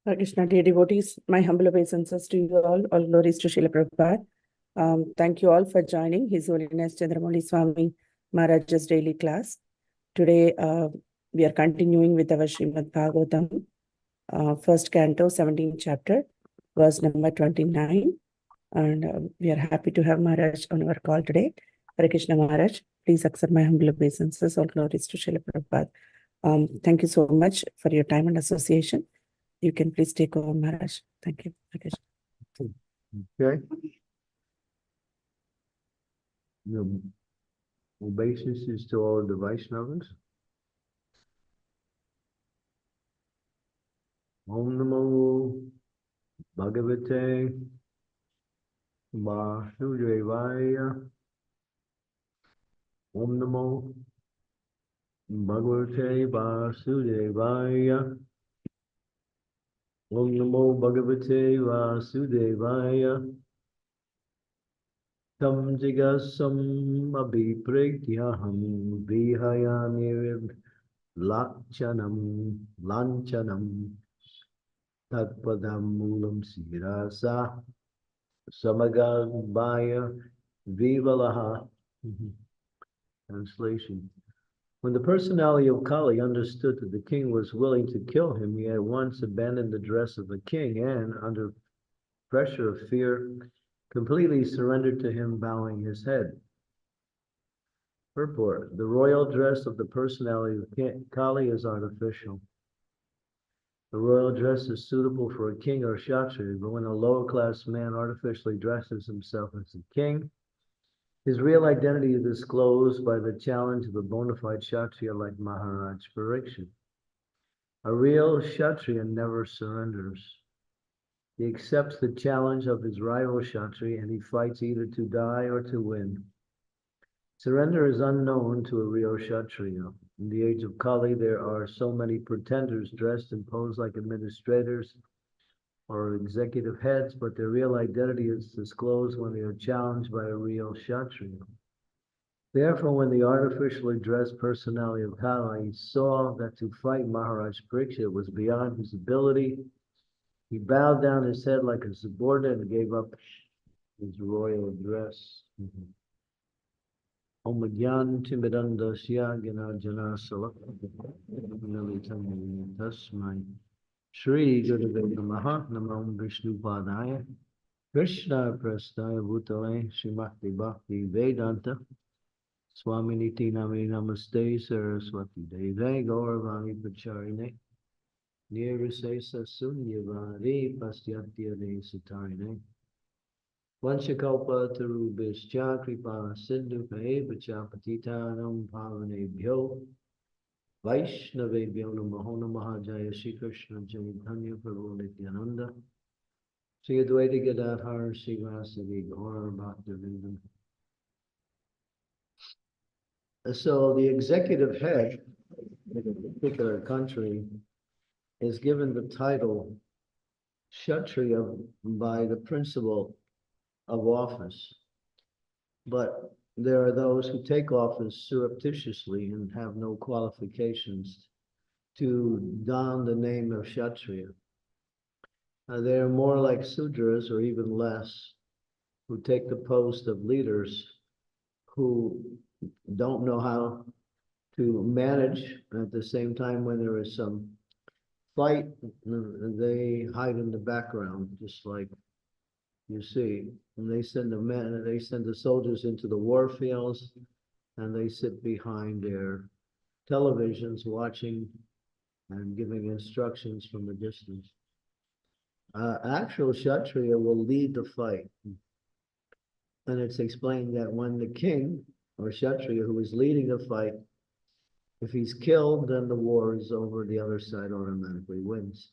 Krishna, dear devotees, my humble obeisances to you all glories to Srila Prabhupada. Thank you all for joining His Holiness Candramauli Swami Maharaj's daily class. Today, we are continuing with our Srimad Bhagavatam, first canto, 17th chapter, verse number 29. And we are happy to have Maharaj on our call today. Hare Krishna Maharaj, please accept my humble obeisances. All glories to Srila Prabhupada. Thank you so much for your time and association. You can please take over, Maharaj. Thank you. Okay. The obeisances to all the Vaishnavas. Om Namo Bhagavate Vasudevaya. Om Namo Bhagavate Vasudevaya. Om Namo Bhagavate Vasudevaya. Tam jigasam abhipratyaham vihayani lanchanam tatpadam mulam sirasa samagambhaya vivalaha. Translation. When the personality of Kali understood that the king was willing to kill him, he at once abandoned the dress of a king and, under pressure of fear, completely surrendered to him, bowing his head. Purport. The royal dress of the personality of Kali is artificial. The royal dress is suitable for a king or kshatriya, but when a lower-class man artificially dresses himself as a king, his real identity is disclosed by the challenge of a bona fide kshatriya like Maharaj Parikshit. A real kshatriya never surrenders. He accepts the challenge of his rival kshatriya and he fights either to die or to win. Surrender is unknown to a real kshatriya. In the age of Kali, there are so many pretenders dressed and posed like administrators or executive heads, but their real identity is disclosed when they are challenged by a real kshatriya. Therefore, when the artificially dressed personality of Kali saw that to fight Maharaj Parikshit was beyond his ability, he bowed down his head like a subordinate and gave up his royal dress. Om Gyan Timidandasya Gyanarjana Salakam Tasmai Shri Gurave Namaha Namam Vishnu Padaya Krishna Prastaya Bhutale Srimati Bhakti Vedanta Swami Niti Nami Namaste Saraswati Deve Gauravani Pacharine Nirvisesa Sunyavari Pastyatya Satarine Vanchakalpa Tarubhischa Kripa Sindhu Paevacha Patitanam Pavanebhyo Vaishnavebhyo Namaho Namaha Jaya Shri Krishna Chaitanya Prabhu Nityananda Sri Advaita Gadadhar Sri Vasavi Gaura Bhaktivinoda. So the executive head of a particular country is given the title Kshatriya by the principle of office. But there are those who take office surreptitiously and have no qualifications to don the name of Kshatriya. They are more like Sudras or even less, who take the post of leaders who don't know how to manage. At the same time, when there is some fight, they hide in the background, just like you see. And they send the soldiers into the war fields, and they sit behind their televisions watching and giving instructions from a distance. Actual Kshatriya will lead the fight. And it's explained that when the king or Kshatriya who is leading the fight, if he's killed, then the war is over, the other side automatically wins.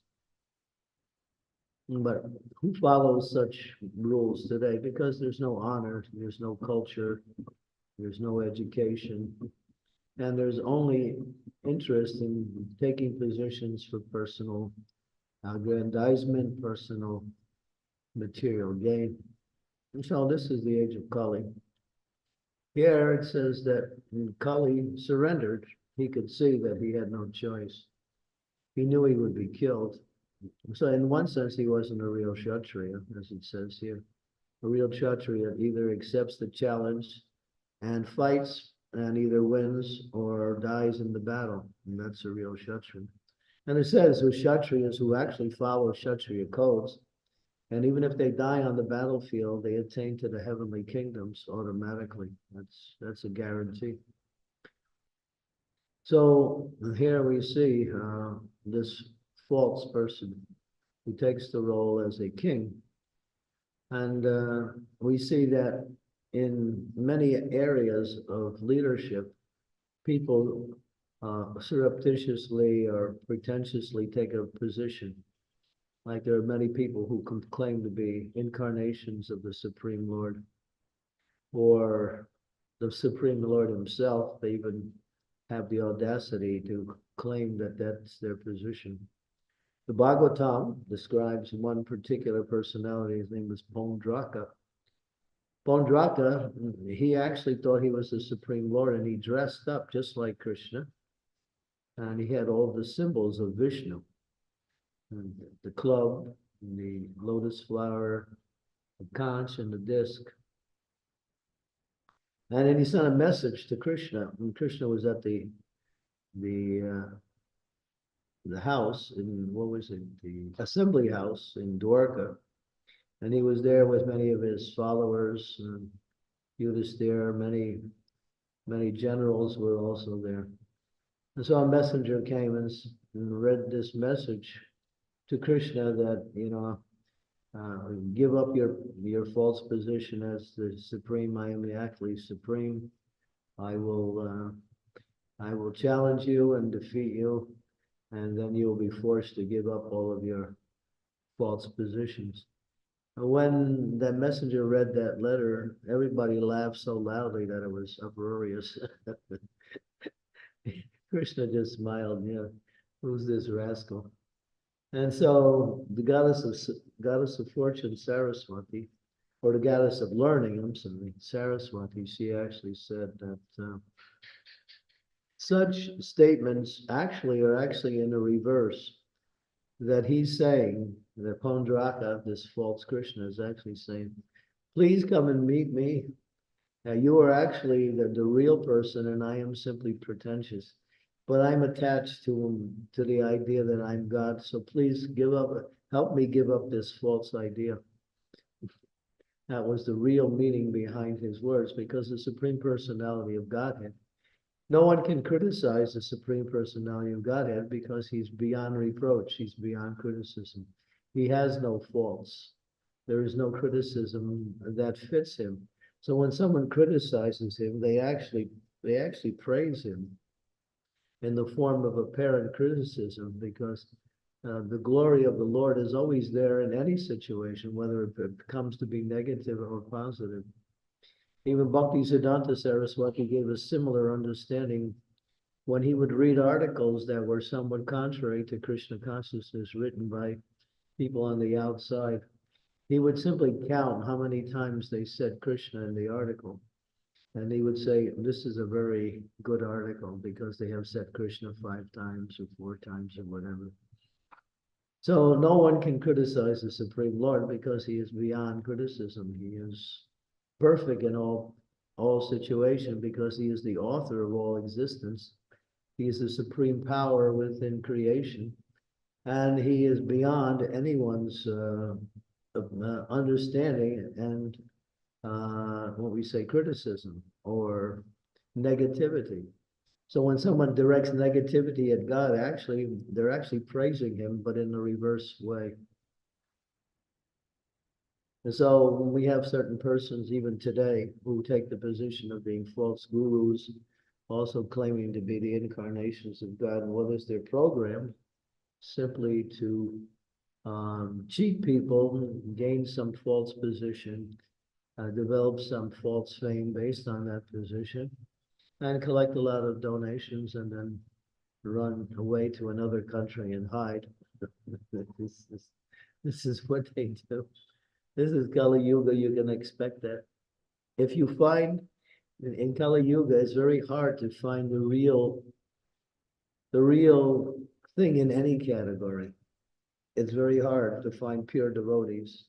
But who follows such rules today? Because there's no honor, there's no culture, there's no education, and there's only interest in taking positions for personal aggrandizement, personal material gain. And so this is the age of Kali. Here it says that Kali surrendered. He could see that he had no choice. He knew he would be killed. So in one sense, he wasn't a real Kshatriya, as it says here. A real Kshatriya either accepts the challenge and fights and either wins or dies in the battle. And that's a real Kshatriya. And it says there's Kshatriyas who actually follow Kshatriya codes. And even if they die on the battlefield, they attain to the heavenly kingdoms automatically. That's a guarantee. So here we see this false person who takes the role as a king. And we see that in many areas of leadership, people surreptitiously or pretentiously take a position. Like there are many people who claim to be incarnations of the Supreme Lord or the Supreme Lord himself. They even have the audacity to claim that that's their position. The Bhagavatam describes one particular personality. His name was Pondraka. Pondraka, he actually thought he was the Supreme Lord, and he dressed up just like Krishna. And he had all the symbols of Vishnu. And the club, the lotus flower, the conch, and the disc. And then he sent a message to Krishna. When Krishna was at the house in, what was it, the assembly house in Dwarka, and he was there with many of his followers. And Yudhisthira, many generals were also there. And so a messenger came and read this message to Krishna that, give up your false position as the supreme. I am actually supreme. I will challenge you and defeat you, and then you'll be forced to give up all of your false positions. And when that messenger read that letter, everybody laughed so loudly that it was uproarious. Krishna just smiled. Yeah, who's this rascal? And so the goddess of fortune, Saraswati, or the goddess of learning, I'm sorry, Saraswati, she actually said that such statements are actually in the reverse. That he's saying, that Pondraka, this false Krishna, is actually saying, please come and meet me. Now you are actually the real person, and I am simply pretentious. But I'm attached to the idea that I'm God. So please help me give up this false idea. That was the real meaning behind his words, because the Supreme Personality of Godhead, no one can criticize the Supreme Personality of Godhead because he's beyond reproach. He's beyond criticism. He has no faults. There is no criticism that fits him. So when someone criticizes him, they actually praise him in the form of apparent criticism, because the glory of the Lord is always there in any situation, whether it comes to be negative or positive. Even Bhaktisiddhanta Saraswati gave a similar understanding when he would read articles that were somewhat contrary to Krishna consciousness written by people on the outside, he would simply count how many times they said Krishna in the article. And he would say, this is a very good article because they have said Krishna 5 times or 4 times or whatever. So no one can criticize the Supreme Lord because he is beyond criticism. He is perfect in all situations because he is the author of all existence. He is the supreme power within creation, and he is beyond anyone's understanding and what we say criticism or negativity. So when someone directs negativity at God, they're actually praising him, but in a reverse way. And so we have certain persons even today who take the position of being false gurus, also claiming to be the incarnations of God. And what is their program? Simply to cheat people, gain some false position, develop some false fame based on that position, and collect a lot of donations and then run away to another country and hide. This is what they do. This is Kali Yuga. You can expect that. If you find in Kali Yuga, it's very hard to find the real thing in any category. It's very hard to find pure devotees.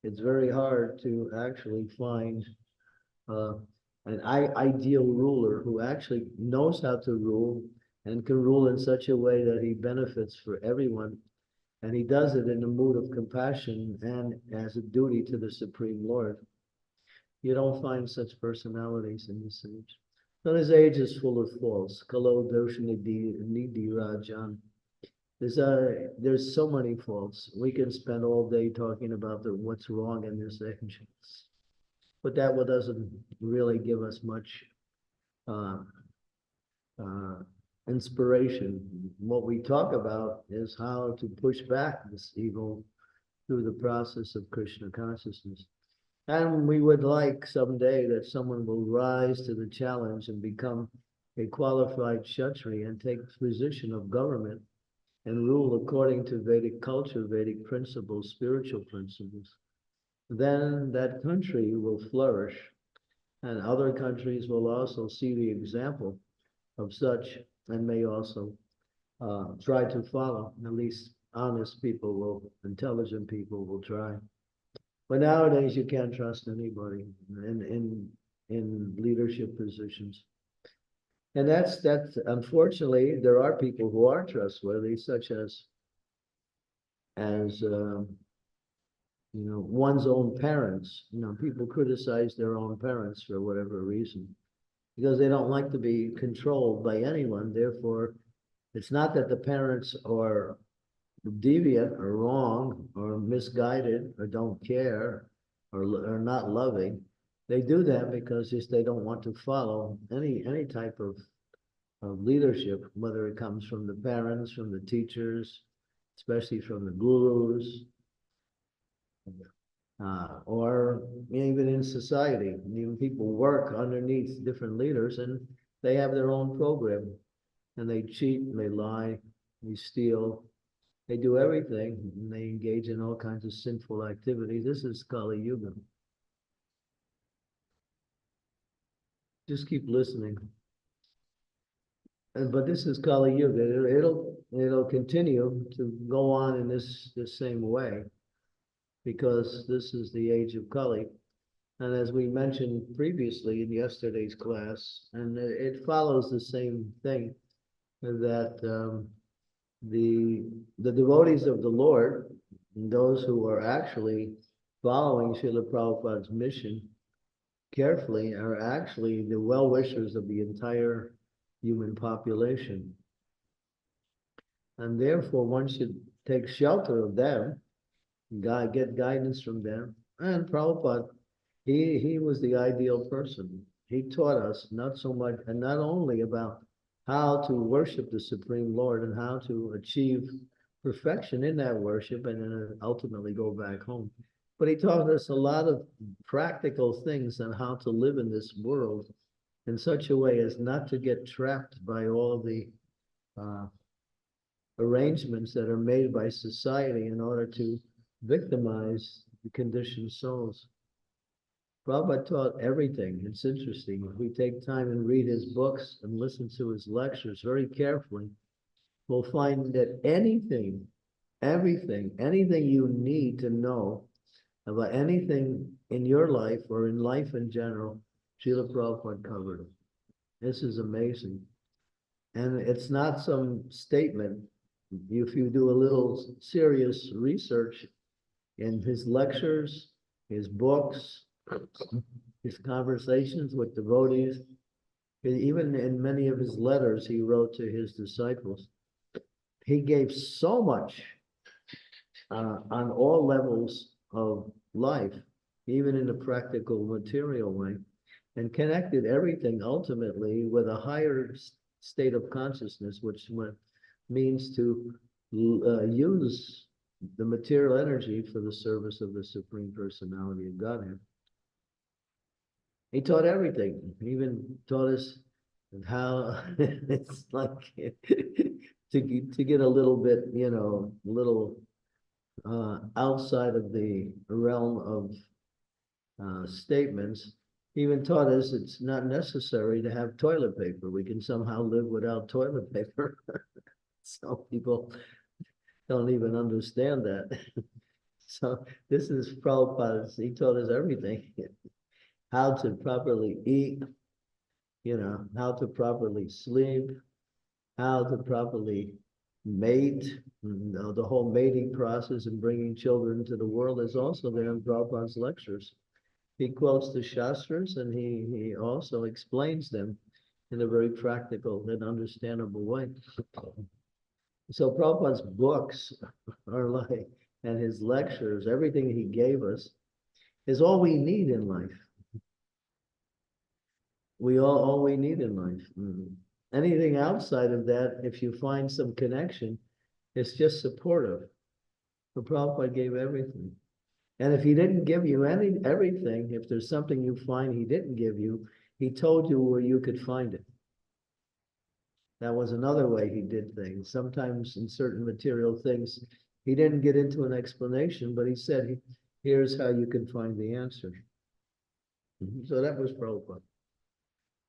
It's very hard to actually find an ideal ruler who actually knows how to rule and can rule in such a way that he benefits for everyone. And he does it in a mood of compassion and as a duty to the Supreme Lord. You don't find such personalities in this age. So this age is full of faults. Kalo dosha nidhi rajan. There's so many faults. We can spend all day talking about what's wrong in this age. But that doesn't really give us much inspiration. What we talk about is how to push back this evil through the process of Krishna consciousness. And we would like someday that someone will rise to the challenge and become a qualified Kshatriya and take the position of government and rule according to Vedic culture, Vedic principles, spiritual principles. Then that country will flourish, and other countries will also see the example of such and may also try to follow. At least honest people intelligent people will try. But nowadays you can't trust anybody in leadership positions. And that's unfortunately there are people who are trustworthy, such as one's own parents. People criticize their own parents for whatever reason, because they don't like to be controlled by anyone. Therefore, it's not that the parents are deviant or wrong or misguided or don't care or are not loving. They do that because they don't want to follow any type of leadership, whether it comes from the parents, from the teachers, especially from the gurus, or even in society. Even people work underneath different leaders and they have their own program, and they cheat, and they lie, they steal, they do everything, and they engage in all kinds of sinful activities. This is Kali Yuga. Just keep listening. But this is Kali Yuga. It'll continue to go on in this same way, because this is the age of Kali. And as we mentioned previously in yesterday's class, and it follows the same thing, that the devotees of the Lord, those who are actually following Srila Prabhupada's mission carefully, are actually the well-wishers of the entire human population. And therefore, one should take shelter of them, get guidance from them. And Prabhupada, he was the ideal person. He taught us not so much, and not only about how to worship the Supreme Lord and how to achieve perfection in that worship and then ultimately go back home, but he taught us a lot of practical things on how to live in this world in such a way as not to get trapped by all the arrangements that are made by society in order to victimize the conditioned souls. Prabhupada taught everything. It's interesting. If we take time and read his books and listen to his lectures very carefully, we'll find that anything, everything, anything you need to know about anything in your life or in life in general, Srila Prabhupada covered it. This is amazing. And it's not some statement. If you do a little serious research in his lectures, his books, his conversations with devotees, even in many of his letters he wrote to his disciples, he gave so much on all levels of life, even in a practical, material way, and connected everything ultimately with a higher state of consciousness, which means to use the material energy for the service of the Supreme Personality of Godhead. He taught everything. He even taught us how it's like to get a little bit, outside of the realm of statements. He even taught us it's not necessary to have toilet paper. We can somehow live without toilet paper. Some people don't even understand that. So this is Prabhupada. He taught us everything. How to properly eat, how to properly sleep, how to properly mate. The whole mating process and bringing children to the world is also there in Prabhupada's lectures. He quotes the Shastras and he also explains them in a very practical and understandable way. So Prabhupada's books are like, and his lectures, everything he gave us is all we need in life. All we need in life. Anything outside of that, if you find some connection, it's just supportive. The Prabhupada gave everything. And if he didn't give you everything, if there's something you find he didn't give you, he told you where you could find it. That was another way he did things. Sometimes in certain material things, he didn't get into an explanation, but he said, here's how you can find the answer. So that was Prabhupada.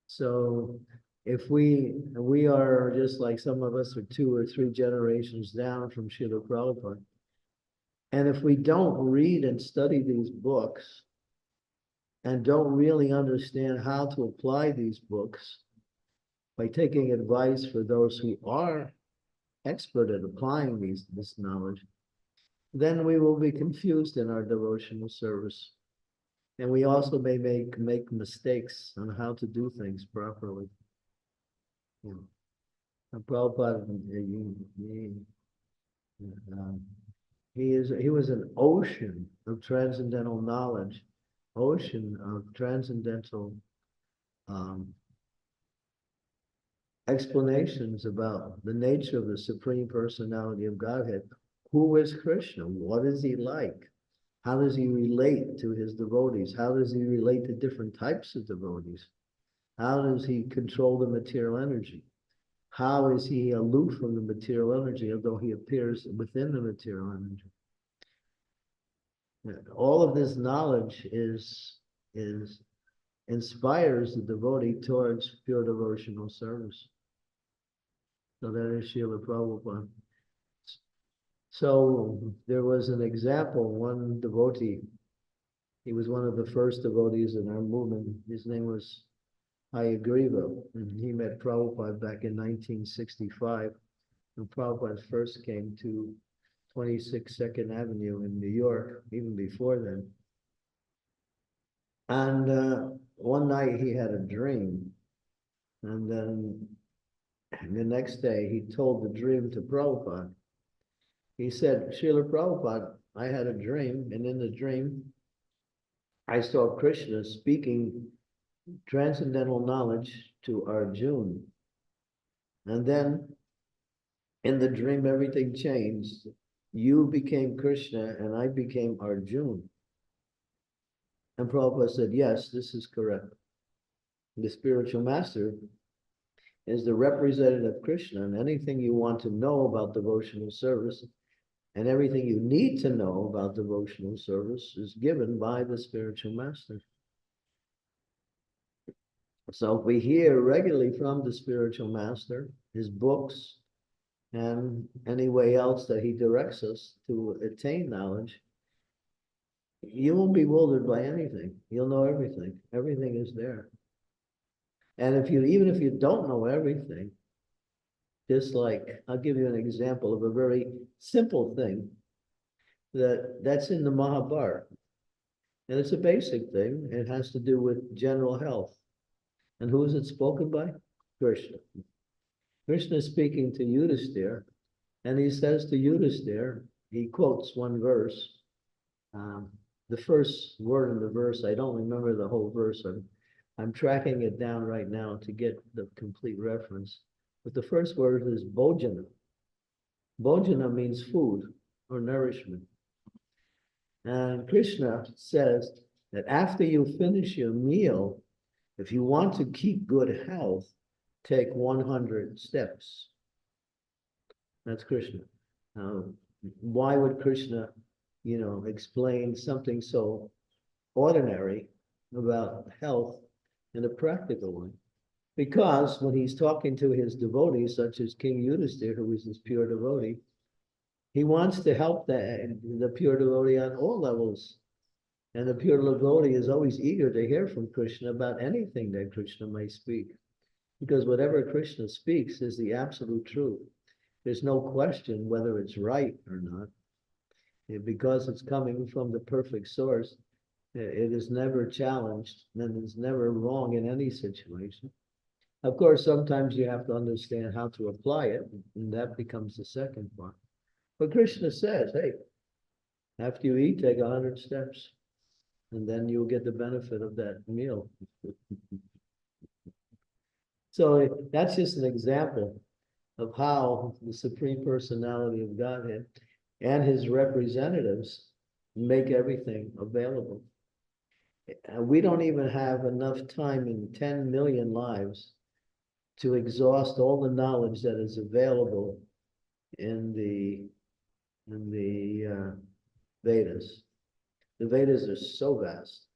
So if we are just like some of us are 2 or 3 generations down from Srila Prabhupada, and if we don't read and study these books and don't really understand how to apply these books by taking advice for those who are expert at applying this knowledge, then we will be confused in our devotional service. And we also may make mistakes on how to do things properly. Prabhupada, he was an ocean of transcendental knowledge, ocean of transcendental explanations about the nature of the Supreme Personality of Godhead. Who is Krishna? What is he like? How does he relate to his devotees? How does he relate to different types of devotees? How does he control the material energy? How is he aloof from the material energy, although he appears within the material energy? All of this knowledge inspires the devotee towards pure devotional service. So that is Srila Prabhupada. So there was an example, one devotee, he was one of the first devotees in our movement. His name was Hayagriva, and he met Prabhupada back in 1965, when Prabhupada first came to 26 Second Avenue in New York, even before then. And one night he had a dream, and then the next day he told the dream to Prabhupada. He said, Srila Prabhupada, I had a dream, and in the dream, I saw Krishna speaking transcendental knowledge to Arjuna. And then in the dream, everything changed. You became Krishna and I became Arjuna. And Prabhupada said, yes, this is correct. the spiritual master, is the representative of Krishna, and anything you want to know about devotional service and everything you need to know about devotional service is given by the spiritual master. So we hear regularly from the spiritual master, his books, and any way else that he directs us to attain knowledge. You won't be bewildered by anything. You'll know everything. Everything is there. And even if you don't know everything, just like, I'll give you an example of a very simple thing that's in the Mahabharata. And it's a basic thing. It has to do with general health. And who is it spoken by? Krishna. Krishna is speaking to Yudhisthira, and he says to Yudhisthira, he quotes one verse. The first word in the verse, I don't remember the whole verse. I'm tracking it down right now to get the complete reference. But the first word is bhojana. Bhojana means food or nourishment. And Krishna says that after you finish your meal, if you want to keep good health, take 100 steps. That's Krishna. Why would Krishna, explain something so ordinary about health in a practical way? Because when he's talking to his devotees, such as King Yudhisthira, who is his pure devotee, he wants to help the pure devotee on all levels. And the pure devotee is always eager to hear from Krishna about anything that Krishna may speak. Because whatever Krishna speaks is the absolute truth. There's no question whether it's right or not. Because it's coming from the perfect source, it is never challenged and it's never wrong in any situation. Of course, sometimes you have to understand how to apply it, and that becomes the second part. But Krishna says, hey, after you eat, take 100 steps, and then you'll get the benefit of that meal. So that's just an example of how the Supreme Personality of Godhead and his representatives make everything available. We don't even have enough time in 10 million lives to exhaust all the knowledge that is available in the Vedas. The Vedas are so vast,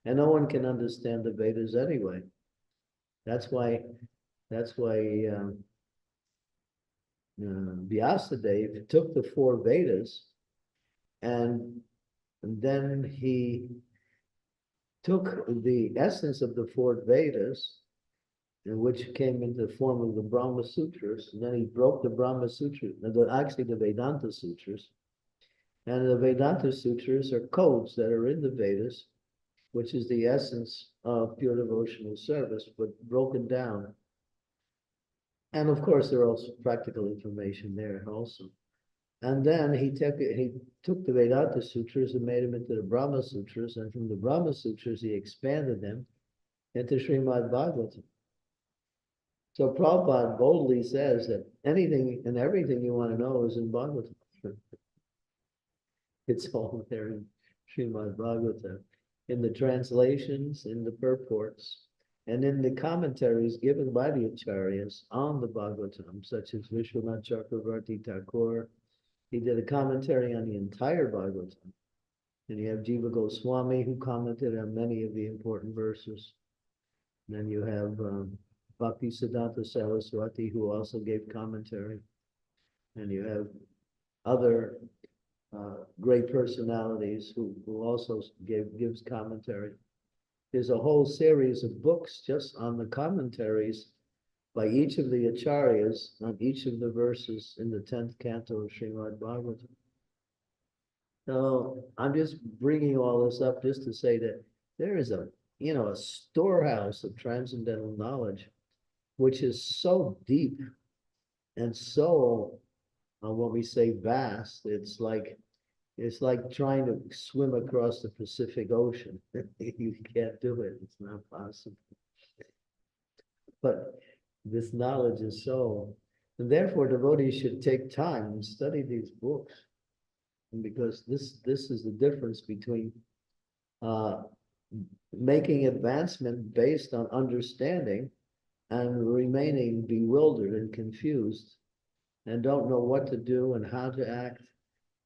and no one can understand the Vedas anyway. That's why Vyasadeva took the 4 Vedas, and then he took the essence of the 4 Vedas, which came into the form of the Brahma Sutras, and then he broke the Brahma Sutras, actually the Vedanta Sutras. And the Vedanta Sutras are codes that are in the Vedas, which is the essence of pure devotional service, but broken down. And of course, there are also practical information there also. And then he took the Vedanta Sutras and made them into the Brahma Sutras, and from the Brahma Sutras, he expanded them into Srimad Bhagavatam. So Prabhupada boldly says that anything and everything you want to know is in Bhagavatam. It's all there in Srimad Bhagavatam, in the translations, in the purports, and in the commentaries given by the Acharyas on the Bhagavatam, such as Vishwanath Chakravarti Thakur. He did a commentary on the entire Bhagavatam. And you have Jiva Goswami, who commented on many of the important verses. And then you have Bhakti Siddhanta Saraswati, who also gave commentary. And you have other great personalities who also gives commentary. There's a whole series of books just on the commentaries by each of the acharyas on each of the verses in the 10th canto of Srimad Bhagavatam. So I'm just bringing all this up just to say that there is a storehouse of transcendental knowledge, which is so deep and so, what we say, vast. It's like trying to swim across the Pacific Ocean. You can't do it. It's not possible. But this knowledge is so, and therefore devotees should take time and study these books. And because this is the difference between making advancement based on understanding and remaining bewildered and confused and don't know what to do and how to act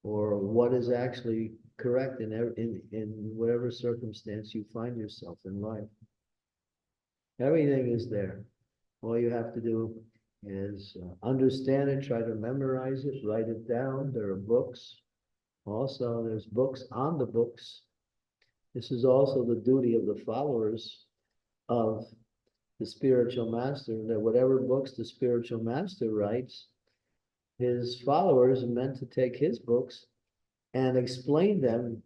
or what is actually correct in whatever circumstance you find yourself in life. Everything is there. All you have to do is understand it, try to memorize it, write it down. There are books. Also, there's books on the books. This is also the duty of the followers of the spiritual master, that whatever books the spiritual master writes, his followers are meant to take his books and explain them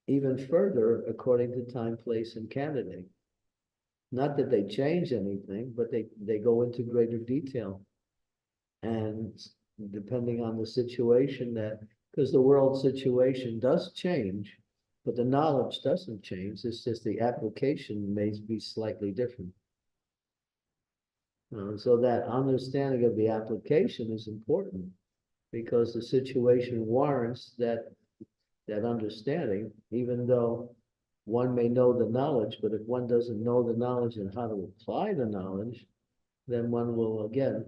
even further according to time, place, and candidate. Not that they change anything, but they go into greater detail. And depending on the situation because the world situation does change, but the knowledge doesn't change. It's just the application may be slightly different. So that understanding of the application is important because the situation warrants that understanding, even though one may know the knowledge, but if one doesn't know the knowledge and how to apply the knowledge, then one will again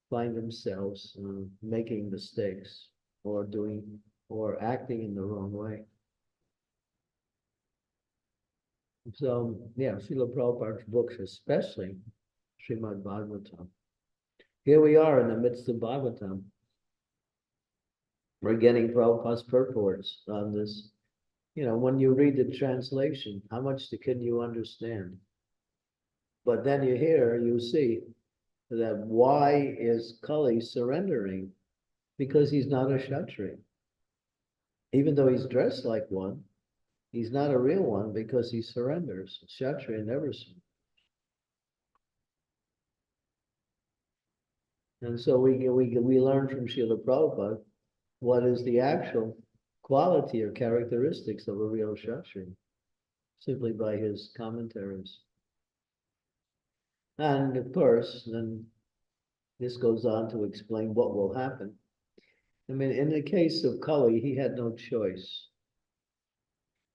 find themselves making mistakes or acting in the wrong way. So yeah, Srila Prabhupada's books, especially Srimad Bhagavatam. Here we are in the midst of Bhagavatam. We're getting Prabhupada's purports on this. When you read the translation, how much can you understand? But then you see that why is Kali surrendering? Because he's not a Kshatriya. Even though he's dressed like one, he's not a real one because he surrenders. Kshatriya never surrenders. And so we learn from Srila Prabhupada what is the actual quality or characteristics of a real Kshatriya, simply by his commentaries. And of course, then this goes on to explain what will happen. I mean, in the case of Kali, he had no choice.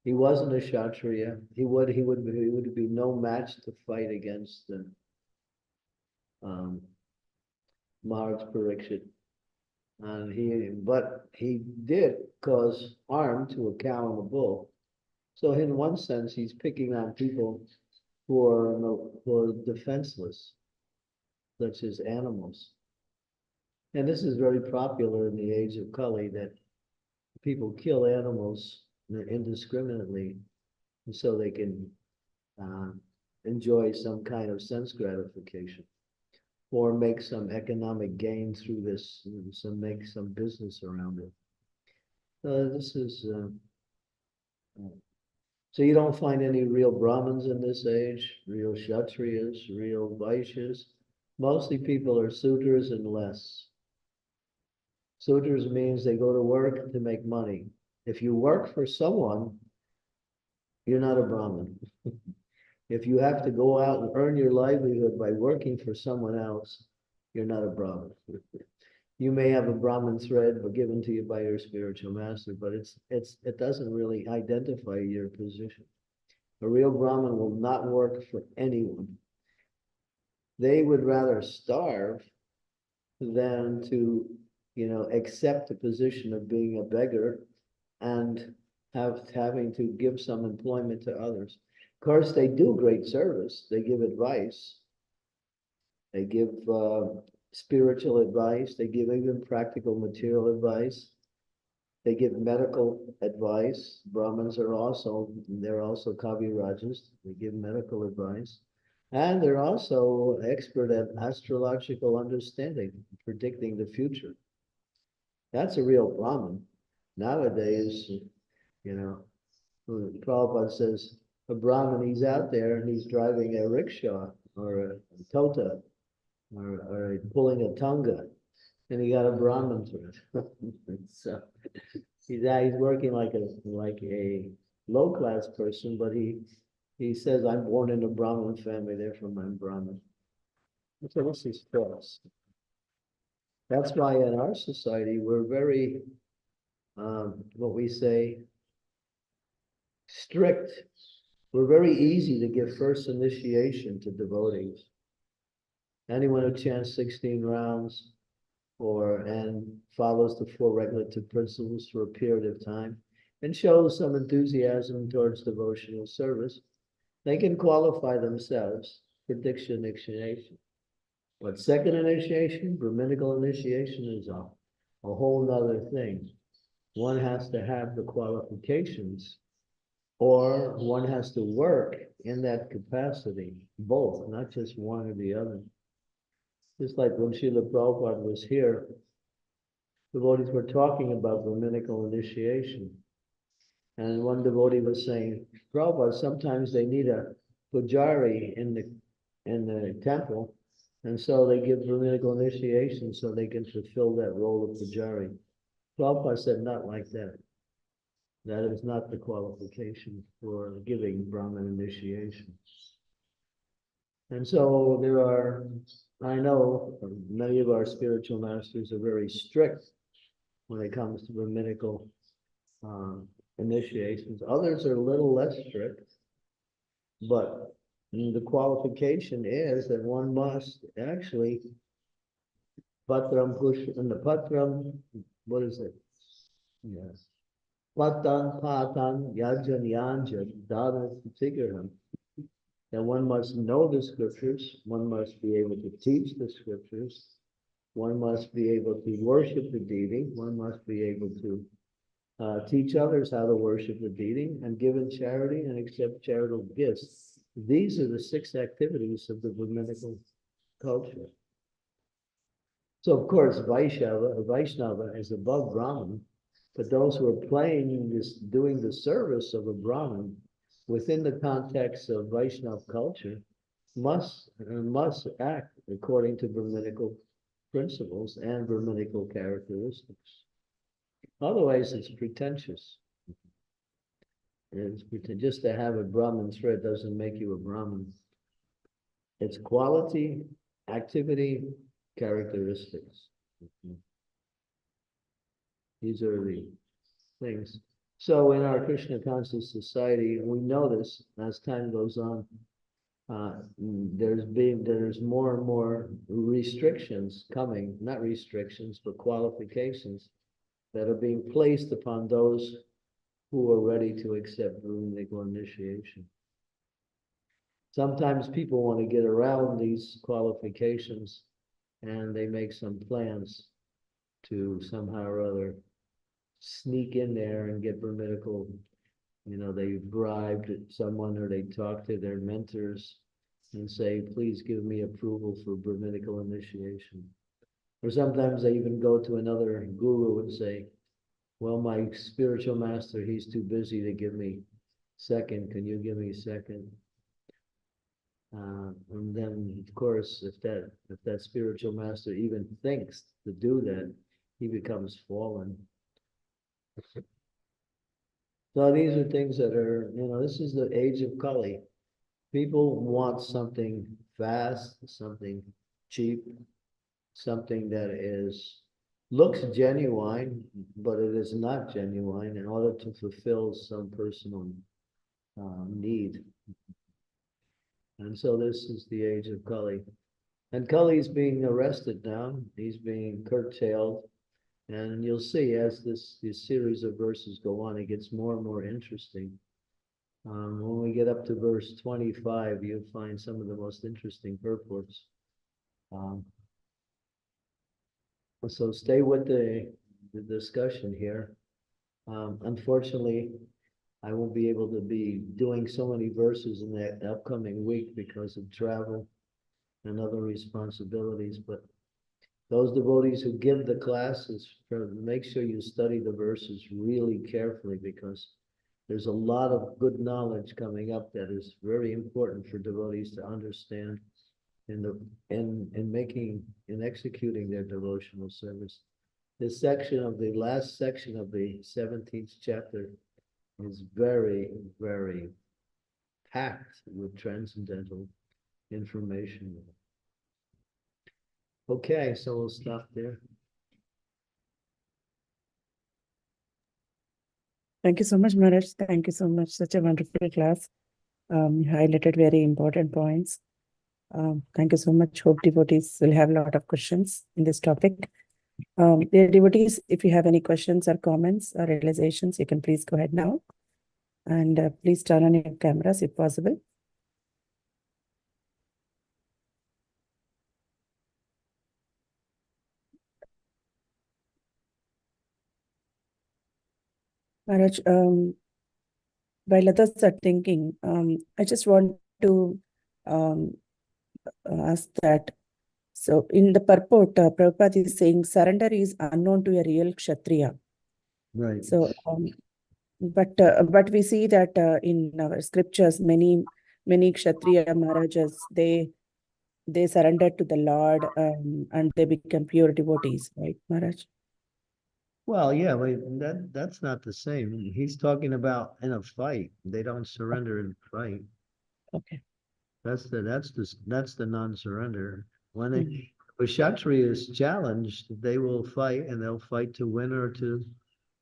He wasn't a Kshatriya. He would be no match to fight against the Maharaj Parikshit. But he did cause harm to a cow and a bull. So in one sense, he's picking on people who are defenseless, such as animals. And this is very popular in the age of Kali, that people kill animals indiscriminately so they can enjoy some kind of sense gratification or make some economic gain through this, make some business around it. This is, so you don't find any real Brahmins in this age, real Kshatriyas, real Vaishyas. Mostly people are Sudras and less. Sudras means they go to work to make money. If you work for someone, you're not a Brahmin. If you have to go out and earn your livelihood by working for someone else, you're not a Brahmin. You may have a Brahmin thread given to you by your spiritual master, but it doesn't really identify your position. A real Brahmin will not work for anyone. They would rather starve than to, accept the position of being a beggar and having to give some employment to others. Of course, they do great service. They give advice. They give spiritual advice. They give even practical material advice. They give medical advice. Brahmins they're also Kavirajas. They give medical advice. And they're also expert at astrological understanding, predicting the future. That's a real Brahmin. Nowadays, Prabhupada says, a Brahmin, he's out there and he's driving a rickshaw or a tota or pulling a tunga, and he got a Brahmin thread. So he's working like a low-class person, but he says, I'm born in a Brahmin family, therefore I'm Brahmin. So this is false. That's why in our society, we're very, what we say, strict we're very easy to give first initiation to devotees. Anyone who chants 16 rounds and follows the 4 regulative principles for a period of time and shows some enthusiasm towards devotional service, they can qualify themselves for Diksha initiation. But second initiation, Brahminical initiation, is a whole nother thing. One has to have the qualifications, or one has to work in that capacity, both, not just one or the other. Just like when Srila Prabhupada was here, devotees were talking about Brahminical initiation. And one devotee was saying, Prabhupada, sometimes they need a pujari in the temple, and so they give Brahminical initiation so they can fulfill that role of pujari. Prabhupada said, not like that. That is not the qualification for giving Brahmin initiation. And so I know many of our spiritual masters are very strict when it comes to Brahminical initiations. Others are a little less strict, but the qualification is that one must actually patram push in the patram, what is it? Yes. Patan patan yajan yanjan dana sigraham. That one must know the scriptures, one must be able to teach the scriptures, one must be able to worship the deity, one must be able to teach others how to worship the deity, and give in charity and accept charitable gifts. These are the 6 activities of the Brahminical culture. So of course, Vaishnava is above Brahman, but those who are doing the service of a Brahman within the context of Vaishnava culture must act according to Brahminical principles and Brahminical characteristics. Otherwise, it's pretentious. Just to have a Brahmin thread doesn't make you a Brahmin. It's quality, activity, characteristics. These are the things. So in our Krishna conscious society, we notice as time goes on, there's more and more restrictions coming, not restrictions, but qualifications that are being placed upon those who are ready to accept Brahminical initiation. Sometimes people want to get around these qualifications and they make some plans to somehow or other sneak in there and get Brahminical. They bribed someone or they talk to their mentors and say, please give me approval for Brahminical initiation. Or sometimes they even go to another guru and say, well, my spiritual master, he's too busy to give me second. Can you give me second? And then, of course, if that spiritual master even thinks to do that, he becomes fallen. So these are things that are, this is the age of Kali. People want something fast, something cheap, something that looks genuine, but it is not genuine in order to fulfill some personal need. And so this is the age of Kali. And Kali is being arrested now. He's being curtailed. And you'll see as this series of verses go on, it gets more and more interesting. When we get up to verse 25, you'll find some of the most interesting purports. So stay with the discussion here. Unfortunately, I won't be able to be doing so many verses in the upcoming week because of travel and other responsibilities, but those devotees who give the classes, make sure you study the verses really carefully, because there's a lot of good knowledge coming up that is very important for devotees to understand in executing their devotional service. This the last section of the 17th chapter is very, very packed with transcendental information. Okay, so we'll stop there. Thank you so much, Maharaj. Thank you so much. Such a wonderful class. You highlighted very important points. Thank you so much. Hope devotees will have a lot of questions in this topic. Dear devotees, if you have any questions or comments or realizations, you can please go ahead now. And please turn on your cameras if possible. Maharaj, while others are thinking, I just want to um, ask that. So in the purport, Prabhupada is saying surrender is unknown to a real Kshatriya. Right. So, but we see that in our scriptures, many Kshatriya Maharajas, they surrendered to the Lord and they become pure devotees, right, Maharaj? Well, yeah, wait, that's not the same. He's talking about in a fight. They don't surrender in a fight. Okay. That's the non-surrender. When Mhm. a Kshatriya is challenged, they will fight and they'll fight to win or to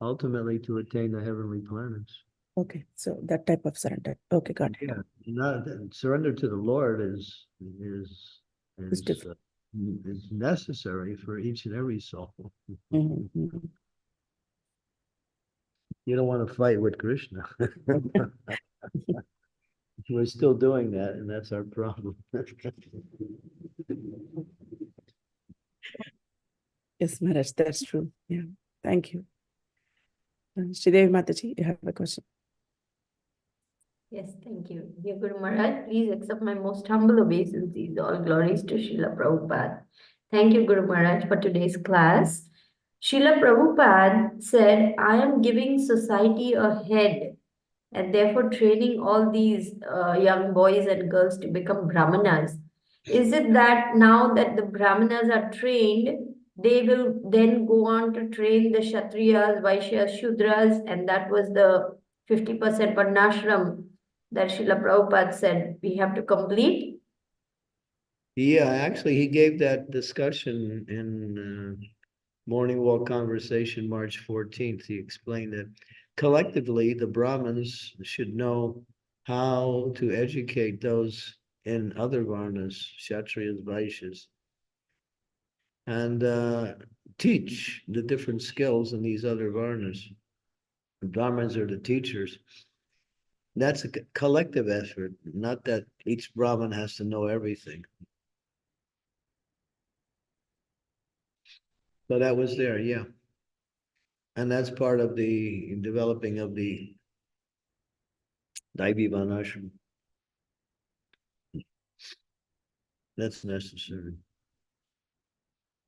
ultimately to attain the heavenly planets. Okay, so that type of surrender. Okay, got it. Yeah, not surrender to the Lord is It's is different. is necessary for each and every soul. Mhm, mhm. You don't want to fight with Krishna. We're still doing that, and that's our problem. Yes, Maharaj, that's true. Yeah, thank you. Sridevi Mataji, you have a question. Yes, thank you. Dear Guru Maharaj, please accept my most humble obeisances. All glories to Srila Prabhupada. Thank you, Guru Maharaj, for today's class. Srila Prabhupada said, I am giving society a head and therefore training all these young boys and girls to become Brahmanas. Is it that now that the Brahmanas are trained, they will then go on to train the Kshatriyas, Vaishyas, Shudras, and that was the 50% Varnashram that Srila Prabhupada said we have to complete? Yeah, actually, he gave that discussion in Morning Walk Conversation, March 14th. He explained that collectively, the Brahmins should know how to educate those in other Varnas, Kshatriyas, Vaishyas, and teach the different skills in these other Varnas. The Brahmins are the teachers. That's a collective effort, not that each Brahmin has to know everything. So that was there, yeah. And that's part of the developing of the Daivi Vanashram. That's necessary.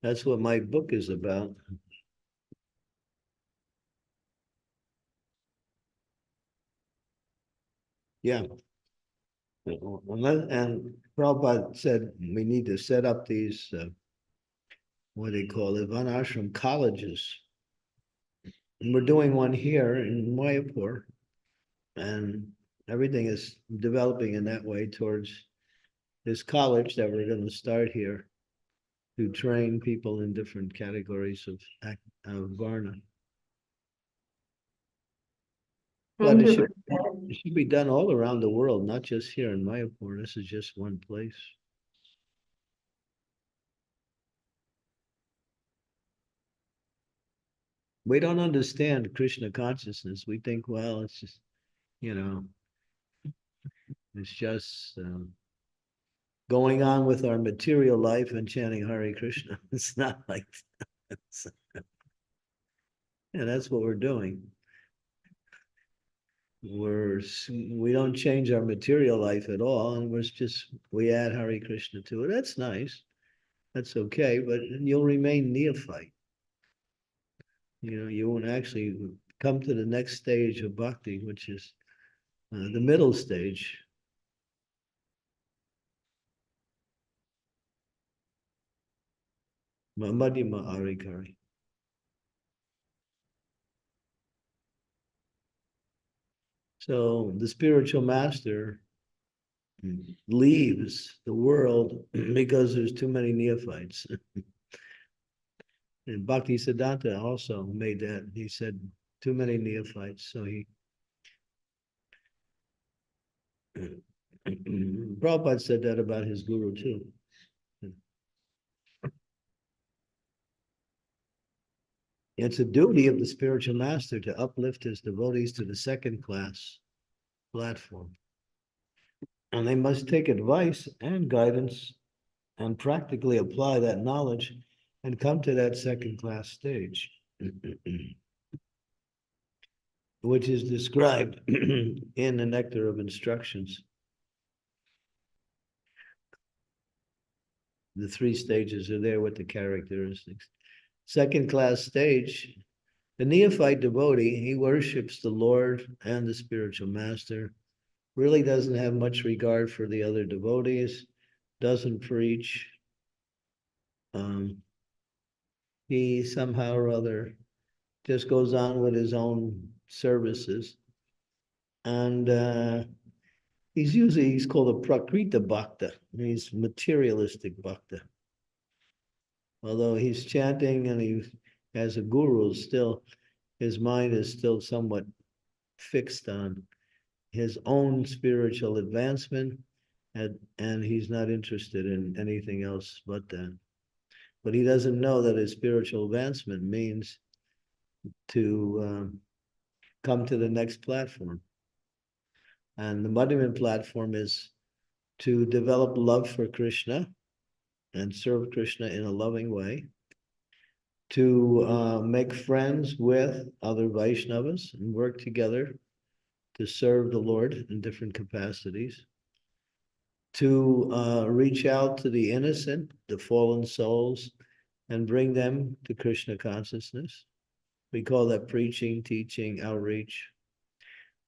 That's what my book is about. Yeah. And Prabhupada said we need to set up these, what do they call it, Vanashram colleges. And we're doing one here in Mayapur. And everything is developing in that way towards this college that we're going to start here to train people in different categories of Varna. But Thank it you, should, Guru. it should be done all around the world, not just here in Mayapur. This is just one place. We don't understand Krishna consciousness. We think, well, it's just, you know, it's just going on with our material life and chanting Hare Krishna. It's not like that. And that's what we're doing. We don't change our material life at all, and we add Hare Krishna to it. That's nice. That's okay, but you'll remain neophyte. You won't actually come to the next stage of bhakti, which is the middle stage. Madhyama Arikari. So the spiritual master leaves the world because there's too many neophytes. And Bhakti Siddhanta also made that. He said too many neophytes. So Prabhupada said that about his guru too. It's a duty of the spiritual master to uplift his devotees to the second class platform. And they must take advice and guidance and practically apply that knowledge and come to that second class stage, which is described in the Nectar of Instructions. The 3 stages are there with the characteristics. Second class stage, the neophyte devotee, he worships the Lord and the spiritual master, really doesn't have much regard for the other devotees, doesn't preach. He somehow or other just goes on with his own services. And he's called a Prakrita Bhakta. He's materialistic Bhakta. Although he's chanting and he has a guru, still his mind is still somewhat fixed on his own spiritual advancement, and he's not interested in anything else but that. But he doesn't know that his spiritual advancement means to come to the next platform. And the Madhyaman platform is to develop love for Krishna and serve Krishna in a loving way, to make friends with other Vaishnavas and work together to serve the Lord in different capacities, to reach out to the innocent, the fallen souls, and bring them to Krishna consciousness. We call that preaching, teaching, outreach.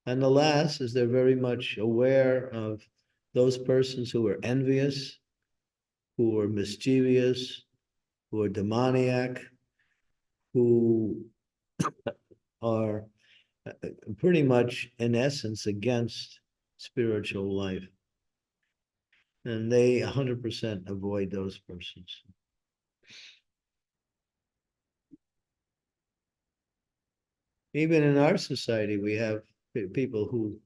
And the last is they're very much aware of those persons who are envious, who are mischievous, who are demoniac, who are pretty much, in essence, against spiritual life. And they 100% avoid those persons. Even in our society, we have people who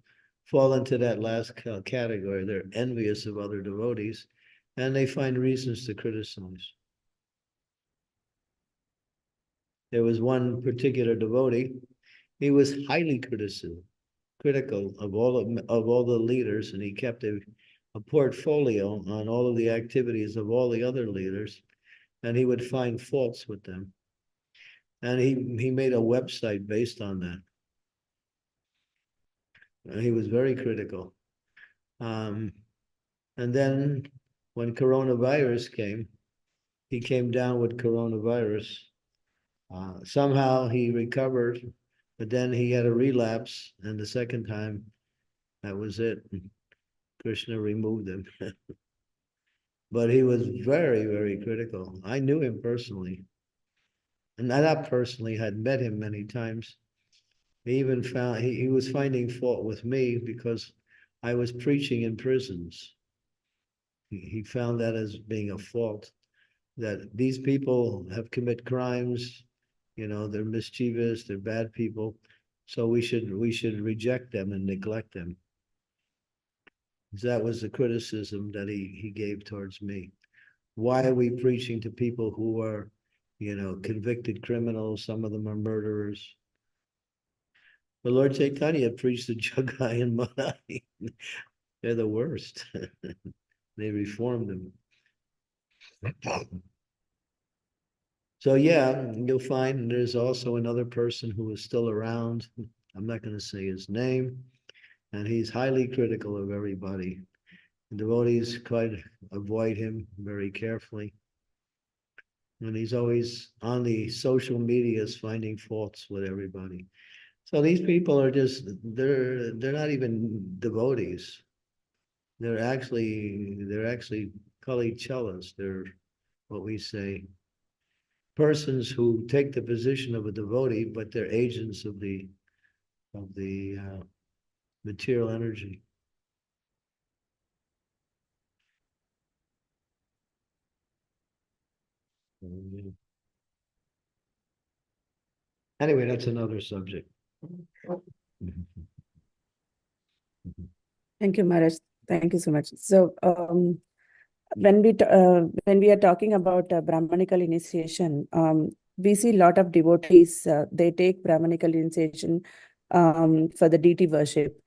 fall into that last category. They're envious of other devotees, and they find reasons to criticize. There was one particular devotee, he was highly critical of all the leaders, and he kept a portfolio on all of the activities of all the other leaders, and he would find faults with them. And he made a website based on that. And he was very critical. And then when coronavirus came, he came down with coronavirus. Somehow he recovered, but then he had a relapse, and the second time, that was it. Krishna removed him. But he was very, very critical. I knew him personally. And not personally, had met him many times. He even found, he was finding fault with me because I was preaching in prisons. He found that as being a fault, that these people have commit crimes, they're mischievous, they're bad people, so we should reject them and neglect them. That was the criticism that he gave towards me. Why are we preaching to people who are, convicted criminals? Some of them are murderers. The Lord Chaitanya preached to Jagai and Madai. They're the worst. They reformed them. So yeah, you'll find there's also another person who is still around. I'm not going to say his name, and he's highly critical of everybody. The devotees quite avoid him very carefully. And he's always on the social medias finding faults with everybody. So these people are just, they're not even devotees. They're actually kalichalas. They're what we say, persons who take the position of a devotee, but they're agents of the material energy. Anyway, that's another subject. Thank you, Maharaj. Thank you so much. So, when we are talking about Brahmanical initiation, we see a lot of devotees. They take Brahmanical initiation for the deity worship.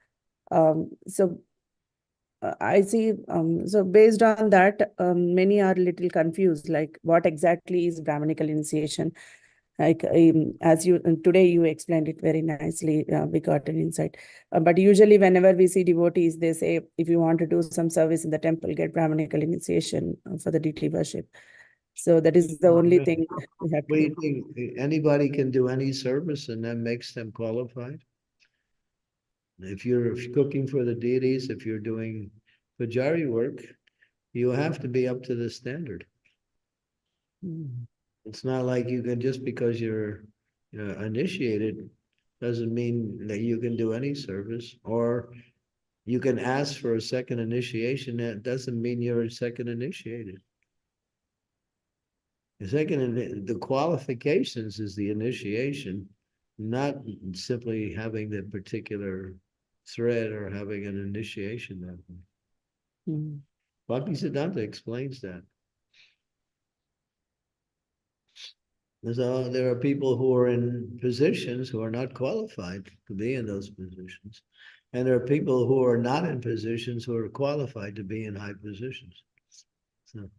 So I see. So based on that, many are little confused. Like, what exactly is Brahmanical initiation? Like, as you today you explained it very nicely. We got an insight. But usually, whenever we see devotees, they say, if you want to do some service in the temple, get Brahmanical initiation for the deity worship. So that is the only thing we have to What do do. you think? Anybody can do any service and that makes them qualified? If you're cooking for the deities, if you're doing pujari work, you have to be up to the standard. Mm. It's not like you can just because you're initiated doesn't mean that you can do any service, or you can ask for a second initiation. That doesn't mean you're a second initiated. The qualifications is the initiation, not simply having the particular thread or having an initiation that way. Mm. Bhaktisiddhanta explains that. So there are people who are in positions who are not qualified to be in those positions. And there are people who are not in positions who are qualified to be in high positions. So,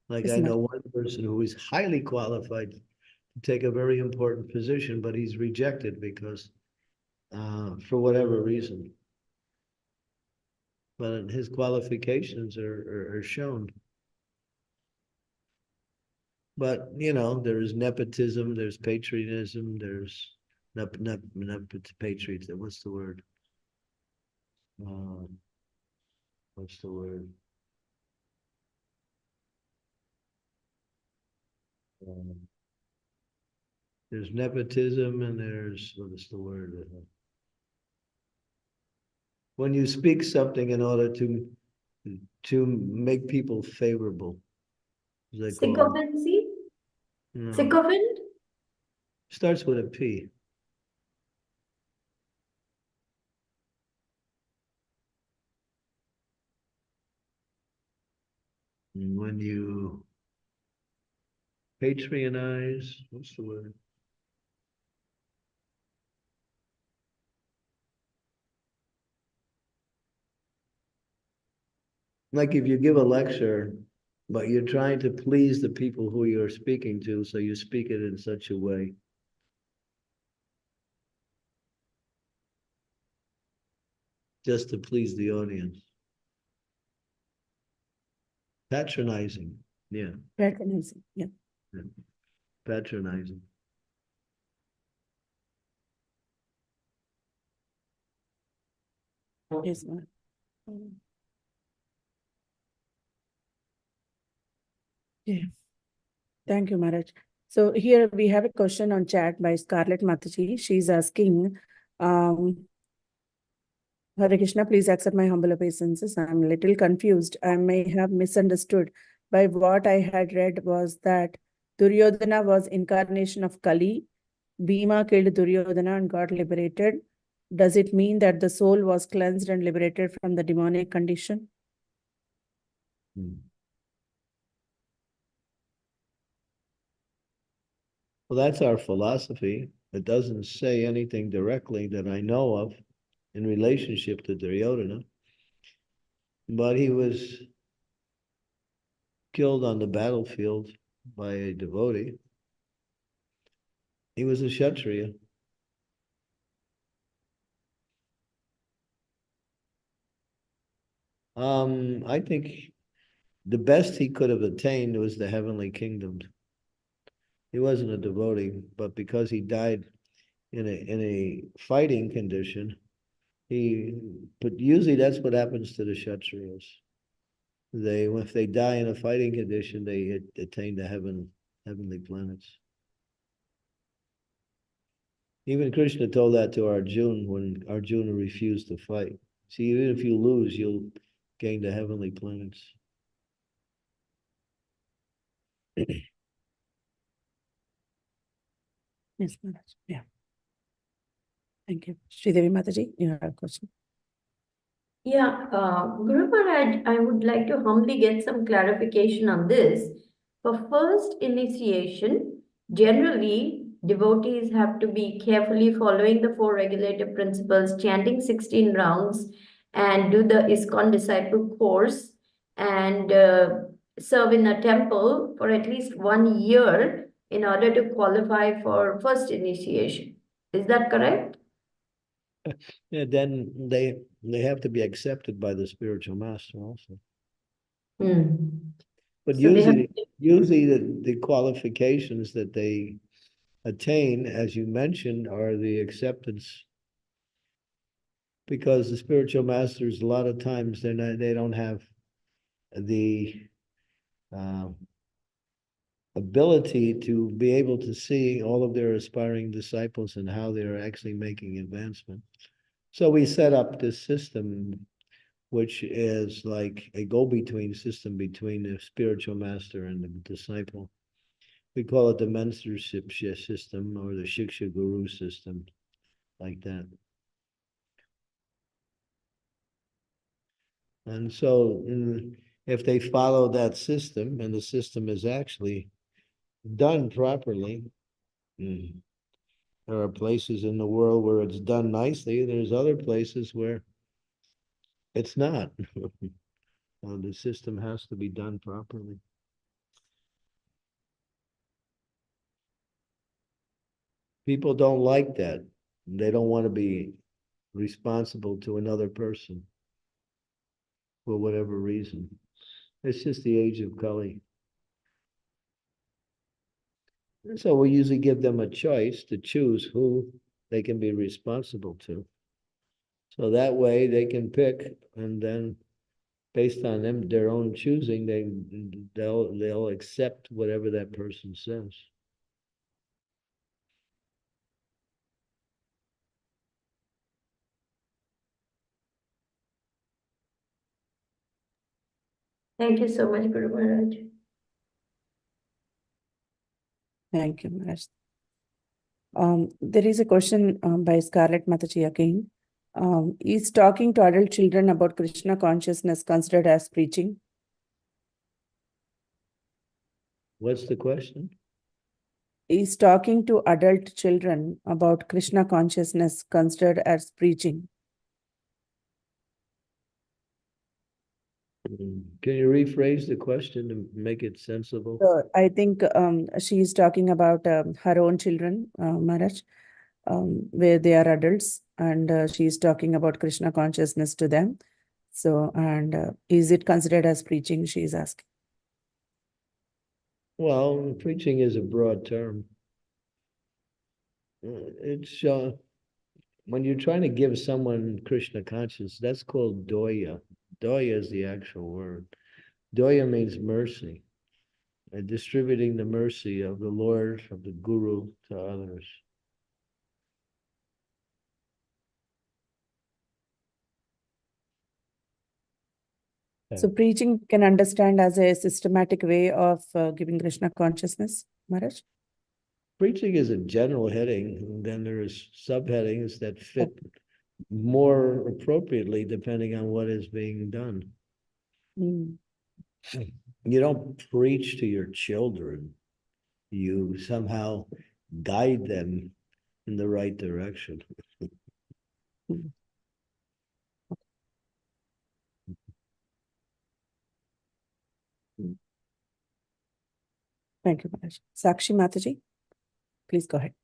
like Yes, I ma'am. know one person who is highly qualified to take a very important position, but he's rejected because for whatever reason. But his qualifications are shown. But there is nepotism, there's patriotism, there's patriots. What's the word? What's the word? Um, there's nepotism and there's what is the word? When you speak something in order to make people favorable, as they call it. Sycophancy? No, Sycophant? starts with a P. And when you patronize, what's the word? Like if you give a lecture, but you're trying to please the people who you're speaking to, so you speak it in such a way. Just to please the audience. Patronizing, yeah. Patronizing. Yeah. Yeah. Patronizing. Yes, ma'am. Mm. Yeah. Thank you, Maharaj. So here we have a question on chat by Scarlett Mataji. She's asking, Hare Krishna, please accept my humble obeisances. I'm a little confused. I may have misunderstood. By what I had read was that Duryodhana was incarnation of Kali. Bhima killed Duryodhana and got liberated. Does it mean that the soul was cleansed and liberated from the demonic condition? Well, that's our philosophy. It doesn't say anything directly that I know of in relationship to Duryodhana, but he was killed on the battlefield by a devotee. He was a Kshatriya. I think the best he could have attained was the heavenly kingdoms. He wasn't a devotee, but because he died in a fighting condition, but usually that's what happens to the Kshatriyas. If they die in a fighting condition, they attain the heavenly planets. Even Krishna told that to Arjuna when Arjuna refused to fight. See, even if you lose, you'll gain the heavenly planets. Yes, Maharaj. Yeah. Thank you. Sridevi Mataji, you have a question. Yeah, Guru Maharaj, I would like to humbly get some clarification on this. For first initiation, generally devotees have to be carefully following the four regulative principles, chanting 16 rounds, and do the ISKCON disciple course, and serve in a temple for at least 1 year in order to qualify for first initiation. Is that correct? Yeah, then they have to be accepted by the spiritual master also. Hmm. But So they have usually the qualifications that they attain, as you mentioned, are the acceptance. Because the spiritual masters, a lot of times they don't have the ability to be able to see all of their aspiring disciples and how they're actually making advancement. So we set up this system, which is like a go-between system between the spiritual master and the disciple. We call it the mentorship system or the Shiksha Guru system, like that. And so if they follow that system, and the system is actually done properly, there are places in the world where it's done nicely. There's other places where it's not. The system has to be done properly. People don't like that. They don't want to be responsible to another person for whatever reason. It's just the age of Kali. And so we usually give them a choice to choose who they can be responsible to. So that way they can pick, and then based on them, their own choosing, they'll accept whatever that person says. Thank you so much, Guru Maharaj. Thank you, Maharaj. There is a question by Scarlett Mataji again. Is talking to adult children about Krishna consciousness considered as preaching? What's the question? Is talking to adult children about Krishna consciousness considered as preaching? Can you rephrase the question to make it sensible? So I think she is talking about her own children, Maharaj, where they are adults, and she is talking about Krishna consciousness to them. So, and is it considered as preaching? She is asking. Well, preaching is a broad term. It's when you're trying to give someone Krishna consciousness, that's called doya. Doya is the actual word. Doya means mercy, and distributing the mercy of the Lord, of the Guru to others. So preaching can understand as a systematic way of giving Krishna consciousness, Maharaj? Preaching is a general heading, and then there's subheadings that fit more appropriately depending on what is being done. Mm. You don't preach to your children. You somehow guide them in the right direction. Mm. Mm. Thank you, Maharaj. Sakshi Mataji, please go ahead.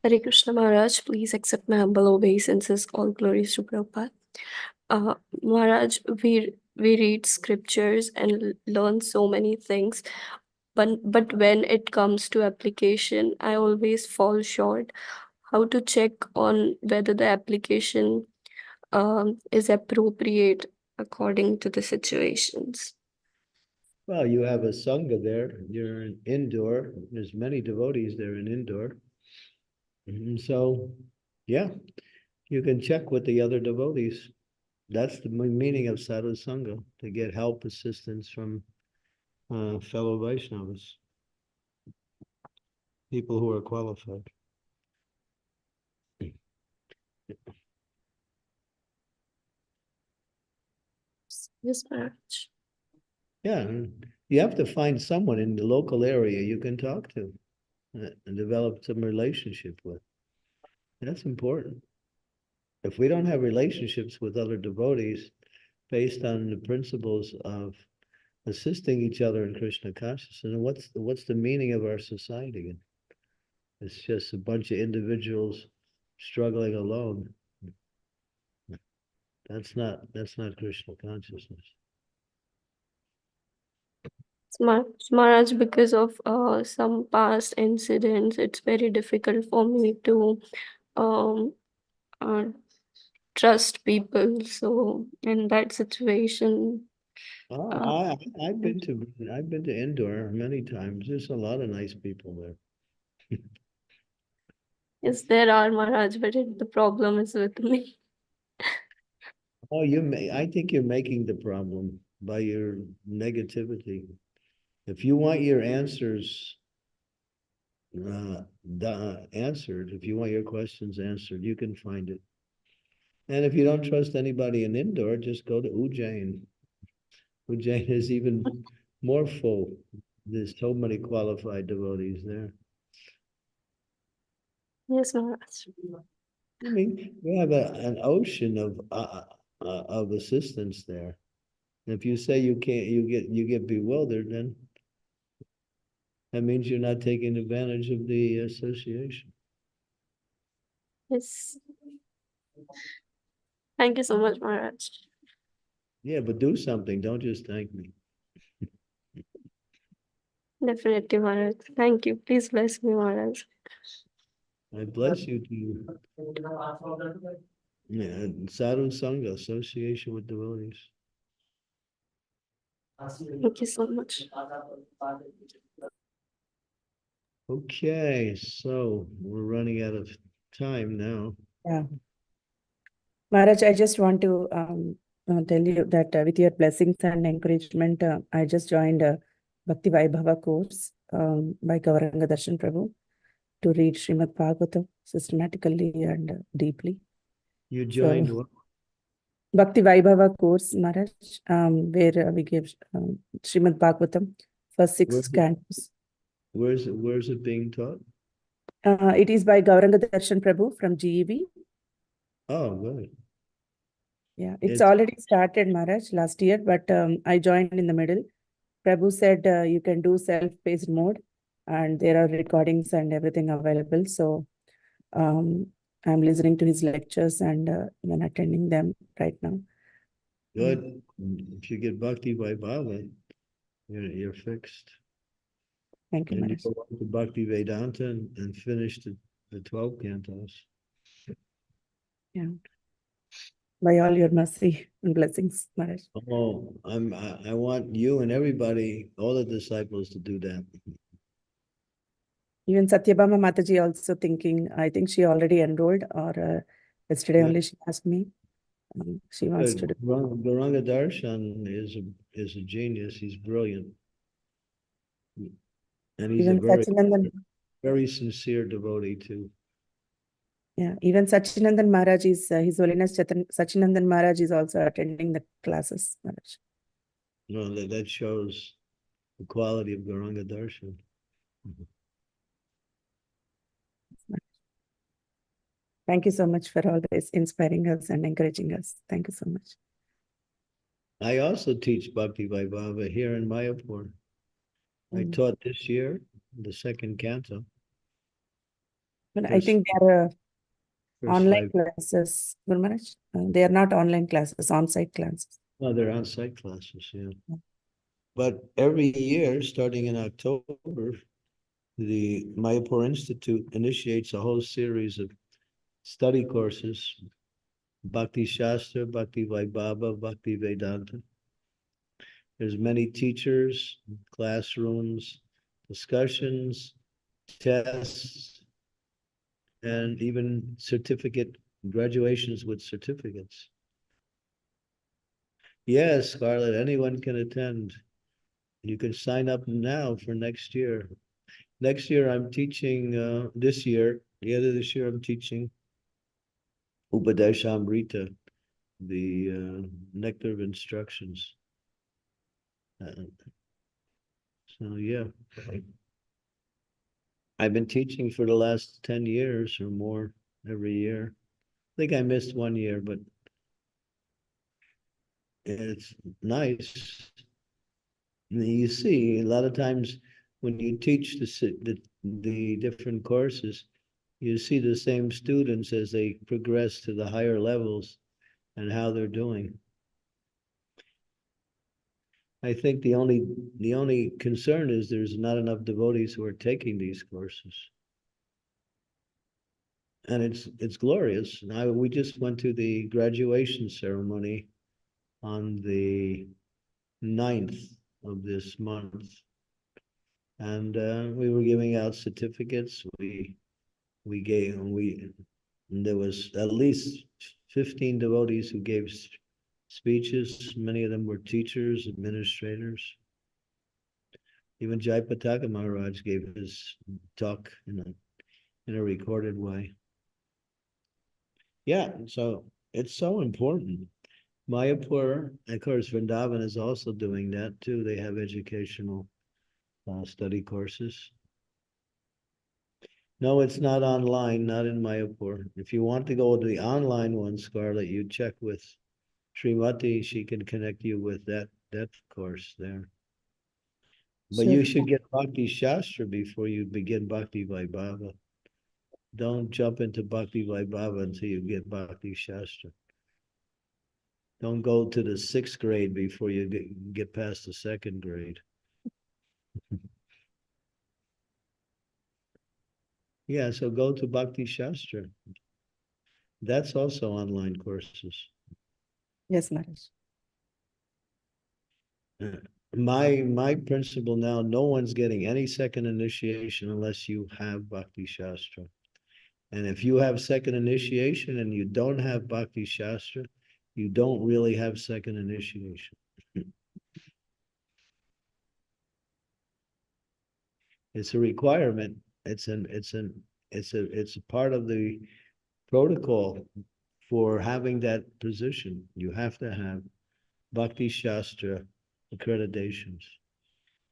Hare Krishna Maharaj, please accept my humble obeisances. All glories to Prabhupada. Maharaj, we read scriptures and learn so many things, but when it comes to application, I always fall short. How to check on whether the application is appropriate according to the situations? Well, you have a sangha there. You're in indoor. There's many devotees there in indoor. And so, yeah, you can check with the other devotees. That's the meaning of sadhu sangha, to get help, assistance from fellow Vaishnavas, people who are qualified. Yes, Maharaj. Yeah, and you have to find someone in the local area you can talk to and develop some relationship with. That's important. If we don't have relationships with other devotees based on the principles of assisting each other in Krishna consciousness, then what's the meaning of our society? It's just a bunch of individuals struggling alone. That's not Krishna consciousness. Maharaj, because of some past incidents, it's very difficult for me to um, uh, trust people. So in that situation, Oh, uh, I've been to Indore many times. There's a lot of nice people there. yes, there are Maharaj, but the problem is with me. Oh, I think you're making the problem by your negativity. If you want your answers answered, if you want your questions answered, you can find it. And if you don't trust anybody in Indore, just go to Ujjain. Ujjain is even more full. There's so many qualified devotees there. Yes, Maharaj. I mean, we have an ocean of assistance there. And if you say you can't, you get bewildered, then that means you're not taking advantage of the association. Yes. Thank you so much, Maharaj. Yeah, but do something. Don't just thank me. Definitely, Maharaj. Thank you. Please bless me, Maharaj. I bless you to yeah, sadhu sangha, association with devotees. Thank you so much. Okay, so we're running out of time now. Yeah. Maharaj, I just want to tell you that with your blessings and encouragement, I just joined a Bhakti Vaibhava course by Gauranga Darshan Prabhu to read Srimad Bhagavatam systematically and deeply. You joined what? Bhakti Vaibhava course, Maharaj, where we gave Srimad Bhagavatam for 6 Where's it? cantos. Where's it being taught? It is by Gauranga Darshan Prabhu from GEV. Oh, good. Yeah, it's It's already started, Maharaj, last year, but I joined in the middle. Prabhu said you can do self-paced mode, and there are recordings and everything available. So I'm listening to his lectures and even attending them right now. good. If you get Bhakti Vaibhava, you're fixed. Thank you, And you Maharaj. go on to Bhakti Vedanta and finish the 12 cantos. Yeah. By all your mercy and blessings, Maharaj. Oh, I want you and everybody, all the disciples, to do that. Even Satyabhama Mataji also thinking, I think she already enrolled, or yesterday Yeah. only she asked me. She wants to do. Gauranga Darshan is a genius. He's brilliant. And he's a Even Sachinandan, very sincere devotee too. yeah, even Sachinandan Maharaj is, His Holiness Sachinandan Maharaj is also attending the classes, Maharaj. No, that shows the quality of Gauranga Darshan. Thank you so much for always inspiring us and encouraging us. Thank you so much. I also teach Bhakti Vaibhava here in Mayapur. I taught this year, the second canto. But I First- think they are first online 5. classes, Guru Maharaj. They are not online classes, on-site classes. No, they're on-site classes, yeah. Yeah. But every year, starting in October, the Mayapur Institute initiates a whole series of study courses, Bhakti Shastra, Bhakti Vaibhava, Bhakti Vedanta. There's many teachers, classrooms, discussions, tests, and even graduations with certificates. Yes, Scarlett, anyone can attend. You can sign up now for next year. Next year, I'm teaching, the end of this year, I'm teaching Upadeshamrita, the nectar of instructions. So yeah, I've been teaching for the last 10 years or more every year. I think I missed 1 year, but it's nice. You see, a lot of times when you teach the different courses, you see the same students as they progress to the higher levels and how they're doing. I think the only concern is there's not enough devotees who are taking these courses. And it's glorious. Now we just went to the graduation ceremony on the 9th of this month. And we were giving out certificates. There was at least 15 devotees who gave speeches. Many of them were teachers, administrators. Even Jayapataka Maharaj gave his talk in a recorded way. Yeah, so it's so important. Mayapur, of course, Vrindavan is also doing that too. They have educational study courses. No, it's not online, not in Mayapur. If you want to go to the online one, Scarlett, you check with Srimati. She can connect you with that course there. But you should get Bhakti Shastra before you begin Bhakti Vaibhava. Don't jump into Bhakti Vaibhava until you get Bhakti Shastra. Don't go to the 6th grade before you get past the 2nd grade. Yeah, so go to Bhakti Shastra. That's also online courses. Yes, Maharaj. My principle now, no one's getting any second initiation unless you have Bhakti Shastra. And if you have second initiation and you don't have Bhakti Shastra, you don't really have second initiation. It's a requirement. It's a part of the protocol for having that position. You have to have Bhakti Shastra accreditations.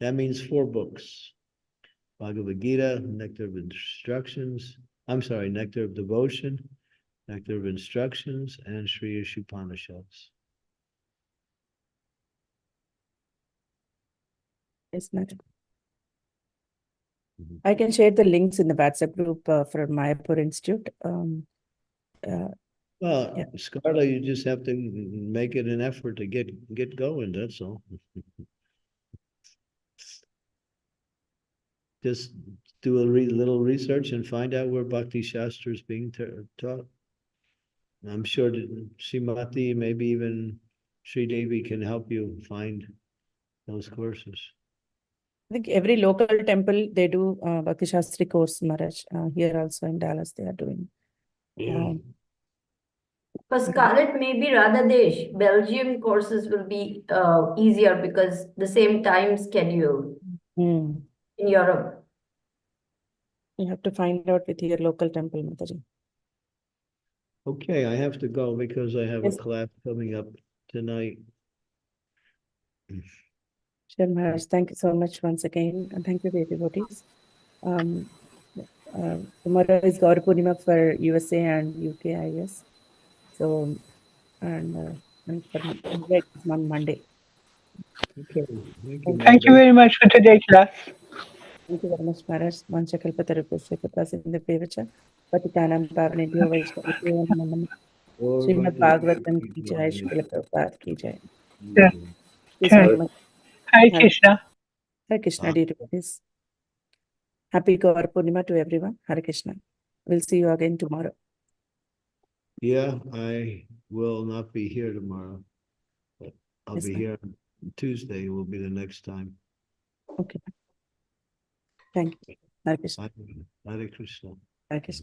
That means 4 books: Bhagavad Gita, Nectar of Instructions. Nectar of Devotion, Nectar of Instructions, and Sri Ishopanishads. Yes, Maharaj. I can share the links in the WhatsApp group for Mayapur Institute. Well, yeah. Scarlett, you just have to make it an effort to get going. That's all. Just do a little research and find out where Bhakti Shastra is being taught. I'm sure that Srimati, maybe even Sri Devi can help you find those courses. I think every local temple, they do Bhakti Shastri course, Maharaj. Here also in Dallas, they are doing. For Scarlett, maybe Radhadesh, Belgium courses will be easier because the same time schedule in Europe. You have to find out with your local temple, Mataji. Okay, I have to go because I have Yes. a class coming up tonight. Sure, Maharaj. Thank you so much once again. And thank you, dear devotees. Tomorrow is Gaur Purnima for USA and UK, I guess. So, and for India, it's on Monday. Okay, Thank you very much for today's class. Thank you very much, Maharaj. Manchakalpatarupasya Kapasinda Pevacha, Patitanam Pavanidyo Vaishnavityo Namam. Srimad Bhagavatam Ki Jai, Srila Prabhupada Ki Jai. Yeah. Thank you so much. Hare Krishna. Hare Krishna, dear devotees. Happy Gaur Purnima to everyone. Hare Krishna. We'll see you again tomorrow. Yeah, I will not be here tomorrow, but I'll Yes, be ma'am. here Tuesday. Will be the next time. Okay. Thank you. Hare Krishna. Hare Krishna. Hare Krishna.